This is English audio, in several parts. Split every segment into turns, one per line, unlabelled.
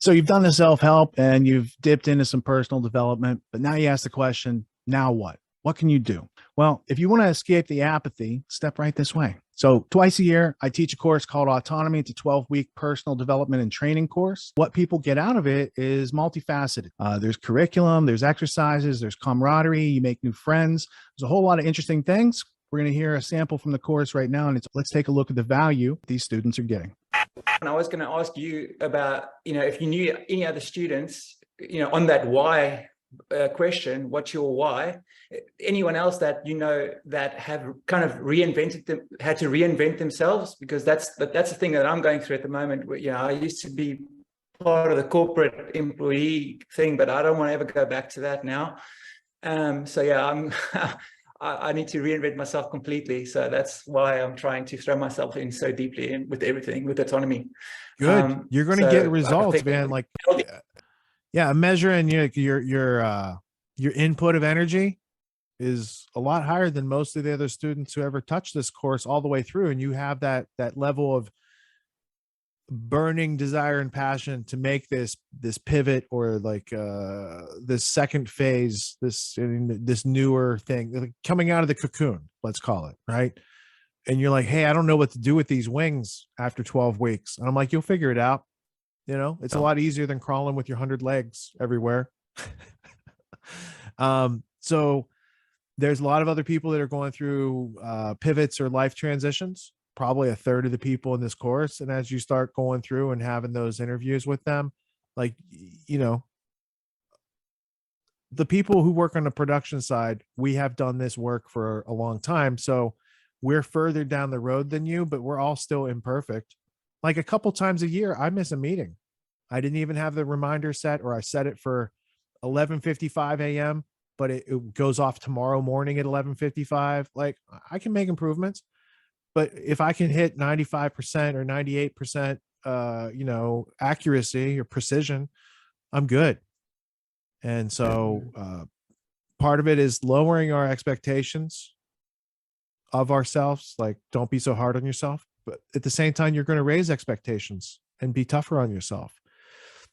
So you've done the self-help and you've dipped into some personal development, but now you ask the question, now what? What can you do? Well, if you want to escape the apathy, step right this way. So twice a year, I teach a course called Autonomy. It's a 12-week personal development and training course. What people get out of it is multifaceted. There's curriculum, there's exercises, there's camaraderie, you make new friends. There's a whole lot of interesting things. We're going to hear a sample from the course right now, and let's take a look at the value these students are getting.
And I was going to ask you about, if you knew any other students, on that why question, what's your why? Anyone else that that have kind of had to reinvent themselves, because that's the thing that I'm going through at the moment. Where, I used to be part of the corporate employee thing, but I don't want to ever go back to that now. So yeah, I'm. I need to reinvent myself completely. So that's why I'm trying to throw myself in so deeply in with everything, with autonomy.
Good. You're going to get results, man. Like, yeah, measuring your input of energy is a lot higher than most of the other students who ever touched this course all the way through. And you have that level of burning desire and passion to make this pivot, or like this second phase, this newer thing, like coming out of the cocoon, let's call it, right? And you're like, hey, I don't know what to do with these wings after 12 weeks. And I'm like, you'll figure it out. It's a lot easier than crawling with your 100 legs everywhere. So there's a lot of other people that are going through pivots or life transitions, probably a third of the people in this course. And as you start going through and having those interviews with them, like, the people who work on the production side, we have done this work for a long time. So we're further down the road than you, but we're all still imperfect. Like a couple times a year, I miss a meeting. I didn't even have the reminder set, or I set it for 11:55 a.m., but it goes off tomorrow morning at 11:55. Like, I can make improvements, but if I can hit 95% or 98%, accuracy or precision, I'm good. And so part of it is lowering our expectations of ourselves. Like, don't be so hard on yourself, but at the same time, you're going to raise expectations and be tougher on yourself.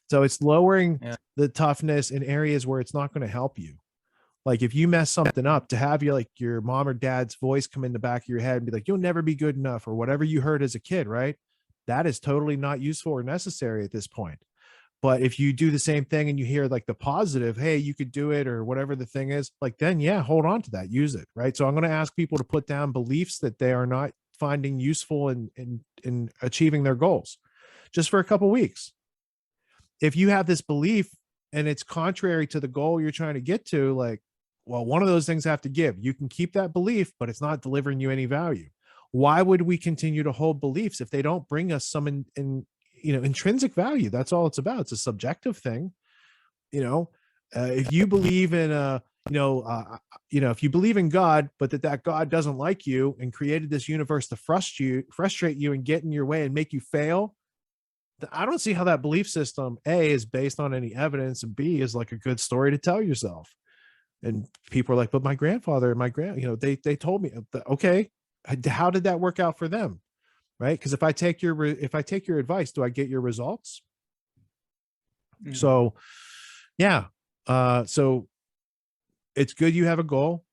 So it's lowering the toughness in areas where it's not going to help you. Like if you mess something up, to have your mom or dad's voice come in the back of your head and be like, you'll never be good enough, or whatever you heard as a kid, right? That is totally not useful or necessary at this point. But if you do the same thing and you hear like the positive, hey, you could do it, or whatever the thing is, like, then yeah, hold on to that, use it, right? So I'm going to ask people to put down beliefs that they are not finding useful in achieving their goals, just for a couple weeks. If you have this belief and it's contrary to the goal you're trying to get to, like, well, one of those things have to give. You can keep that belief, but it's not delivering you any value. Why would we continue to hold beliefs if they don't bring us some intrinsic value? That's all it's about. It's a subjective thing. If you believe in if you believe in God, but that God doesn't like you and created this universe to frustrate you and get in your way and make you fail, I don't see how that belief system, A, is based on any evidence, and B, is like a good story to tell yourself. And people are like, but my grandfather and they told me. Okay, how did that work out for them? Right? Because if I take your advice, do I get your results? So yeah, so it's good you have a goal.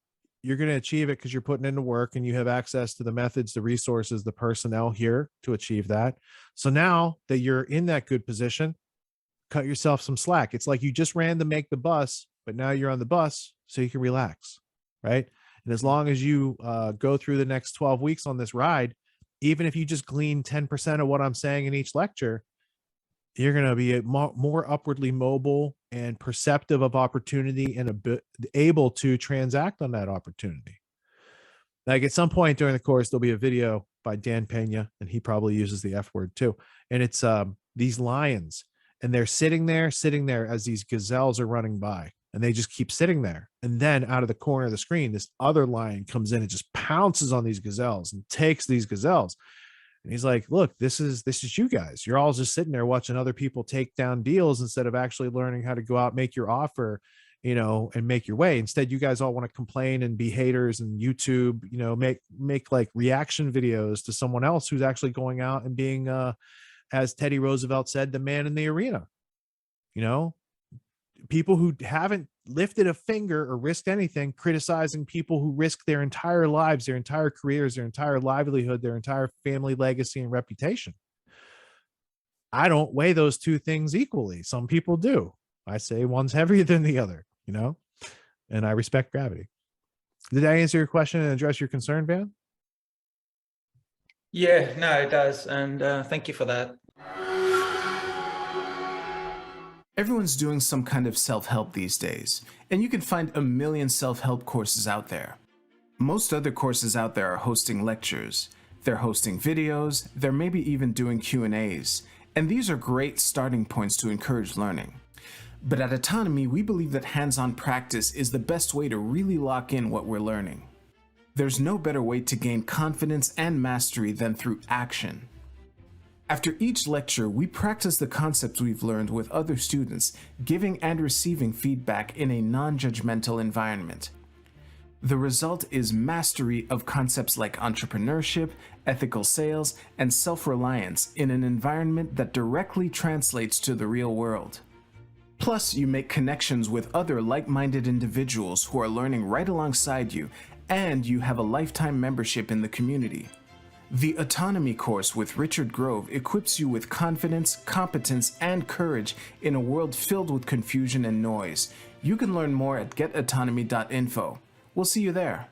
You're going to achieve it because you're putting in the work and you have access to the methods, the resources, the personnel here to achieve that. So now that you're in that good position, cut yourself some slack. It's like you just ran to make the bus, but now you're on the bus so you can relax, right? And as long as you go through the next 12 weeks on this ride, even if you just glean 10% of what I'm saying in each lecture, you're going to be more upwardly mobile and perceptive of opportunity and able to transact on that opportunity. Like at some point during the course, there'll be a video by Dan Pena, and he probably uses the F word too. And it's these lions, and they're sitting there as these gazelles are running by, and they just keep sitting there. And then out of the corner of the screen, this other lion comes in and just pounces on these gazelles and takes these gazelles. And he's like, look, this is you guys. You're all just sitting there watching other people take down deals instead of actually learning how to go out, make your offer, and make your way. Instead, you guys all want to complain and be haters and YouTube, make like reaction videos to someone else who's actually going out and being, as Teddy Roosevelt said, the man in the arena. You know, people who haven't lifted a finger or risked anything, criticizing people who risk their entire lives, their entire careers, their entire livelihood, their entire family legacy and reputation. I don't weigh those two things equally. Some people do. I say one's heavier than the other, you know, and I respect gravity. Did I answer your question and address your concern, Van?
Yeah, no, it does. And thank you for that.
Everyone's doing some kind of self-help these days, and you can find a million self-help courses out there. Most other courses out there are hosting lectures. They're hosting videos, they're maybe even doing Q&As, and these are great starting points to encourage learning. But at AUTONOMY, we believe that hands-on practice is the best way to really lock in what we're learning. There's no better way to gain confidence and mastery than through action. After each lecture, we practice the concepts we've learned with other students, giving and receiving feedback in a non-judgmental environment. The result is mastery of concepts like entrepreneurship, ethical sales, and self-reliance in an environment that directly translates to the real world. Plus, you make connections with other like-minded individuals who are learning right alongside you, and you have a lifetime membership in the community. The AUTONOMY course with Richard Grove equips you with confidence, competence, and courage in a world filled with confusion and noise. You can learn more at getautonomy.info. We'll see you there.